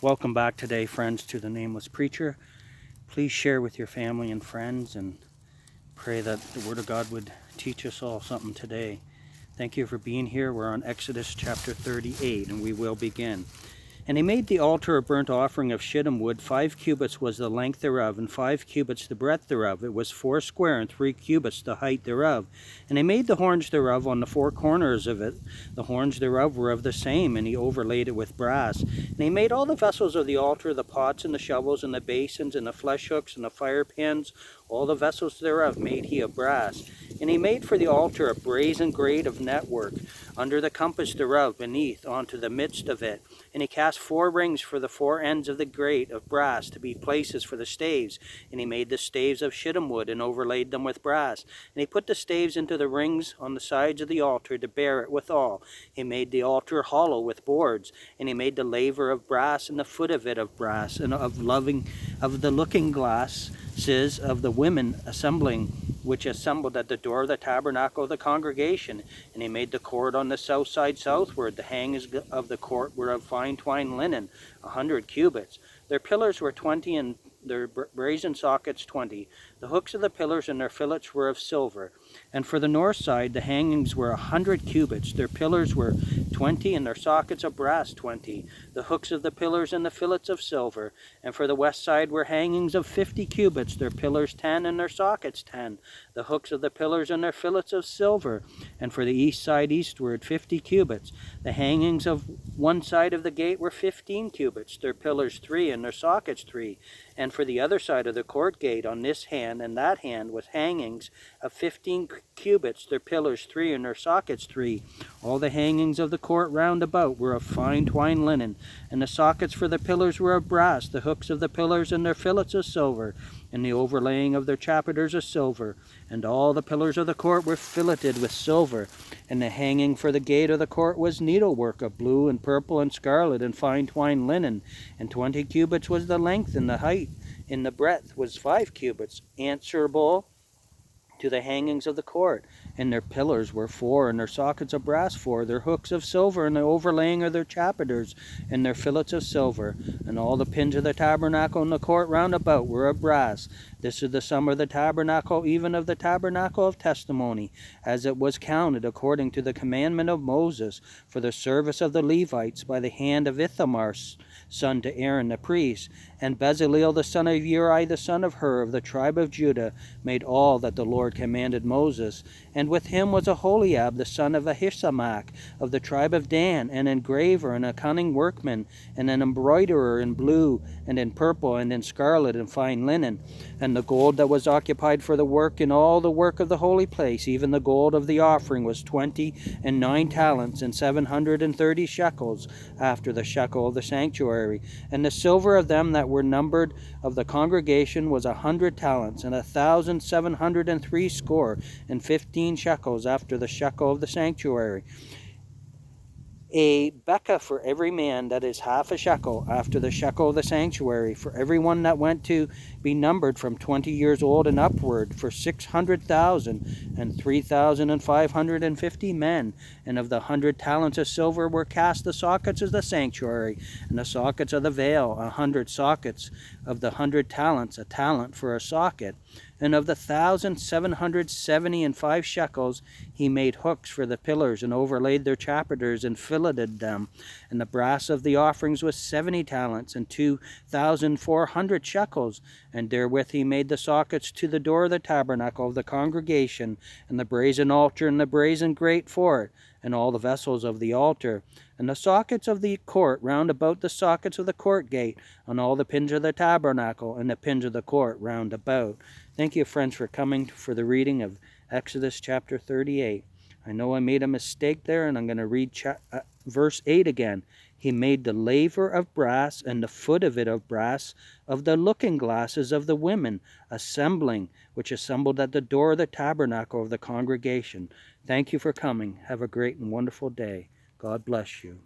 Welcome back today, friends, to the Nameless Preacher. Please share with your family and friends and pray that the Word of God would teach us all something today. Thank you for being here. We're on Exodus chapter 38, and we will begin. And he made the altar of burnt offering of shittim wood. 5 cubits was the length thereof, and 5 cubits the breadth thereof. It was 4 square, and 3 cubits the height thereof. And he made the horns thereof on the 4 corners of it. The horns thereof were of the same, and he overlaid it with brass. And he made all the vessels of the altar, the pots and the shovels and the basins and the flesh hooks and the fire pans. All the vessels thereof made he of brass. And he made for the altar a brazen grate of network, under the compass thereof, beneath, unto the midst of it. And he cast 4 rings for the 4 ends of the grate of brass, to be places for the staves. And he made the staves of shittim wood, and overlaid them with brass. And he put the staves into the rings on the sides of the altar, to bear it withal. He made the altar hollow with boards. And he made the laver of brass, and the foot of it of brass, and of the looking glasses of the women assembling, which assembled at the door of the tabernacle of the congregation. And he made the court on the south side southward. The hangings of the court were of fine twined linen, 100 cubits. Their pillars were 20, and their brazen sockets 20. The hooks of the pillars and their fillets were of silver. And for the north side the hangings were 100 cubits. Their pillars were 20, and their sockets of brass 20. The hooks of the pillars and the fillets of silver. And for the west side were hangings of 50 cubits. Their pillars 10, and their sockets 10. The hooks of the pillars and their fillets of silver. And for the east side eastward 50 cubits. The hangings of one side of the gate were 15 cubits. Their pillars 3, and their sockets 3. And for the other side of the court gate, on this hand and that hand, was hangings of 15 cubits. Their pillars 3, and their sockets 3. All the hangings of the court round about were of fine twined linen, and the sockets for the pillars were of brass. The hooks of the pillars and their fillets of silver, and the overlaying of their chapiters of silver. And all the pillars of the court were filleted with silver. And the hanging for the gate of the court was needlework of blue and purple and scarlet and fine twined linen. And 20 cubits was the length, and the height in the breadth was 5 cubits, answerable to the hangings of the court. And their pillars were 4, and their sockets of brass 4, their hooks of silver, and the overlaying of their chapiters, and their fillets of silver. And all the pins of the tabernacle and the court round about were of brass. This is the sum of the tabernacle, even of the tabernacle of testimony, as it was counted according to the commandment of Moses, for the service of the Levites, by the hand of Ithamar, son to Aaron the priest. And Bezaleel the son of Uri, the son of Hur, of the tribe of Judah, made all that the Lord commanded Moses. And with him was Aholiab the son of Ahisamach, of the tribe of Dan, an engraver and a cunning workman, and an embroiderer in blue, and in purple, and in scarlet, and fine linen. And the gold that was occupied for the work in all the work of the holy place, even the gold of the offering, was 29 talents, and 730 shekels, after the shekel of the sanctuary. And the silver of them that were numbered of the congregation was 100 talents, and 1,703 score, and 15 shekels, after the shekel of the sanctuary. A bekah for every man, that is half a shekel, after the shekel of the sanctuary, for every one that went to be numbered from 20 years old and upward, for 600,000, and 3,550 men. And of the 100 talents of silver were cast the sockets of the sanctuary, and the sockets of the veil, 100 sockets of the 100 talents, a talent for a socket. And of the 1,770 and 5 shekels he made hooks for the pillars, and overlaid their chapiters, and filleted them. And the brass of the offerings was 70 talents, and 2,400 shekels. And therewith he made the sockets to the door of the tabernacle of the congregation, and the brazen altar, and the brazen grate for it, and all the vessels of the altar, and the sockets of the court round about the sockets of the court gate, on all the pins of the tabernacle, and the pins of the court round about. Thank you, friends, for coming for the reading of Exodus chapter 38. I know I made a mistake there, and I'm going to read verse 8 again. He made the laver of brass, and the foot of it of brass, of the looking glasses of the women assembling, which assembled at the door of the tabernacle of the congregation. Thank you for coming. Have a great and wonderful day. God bless you.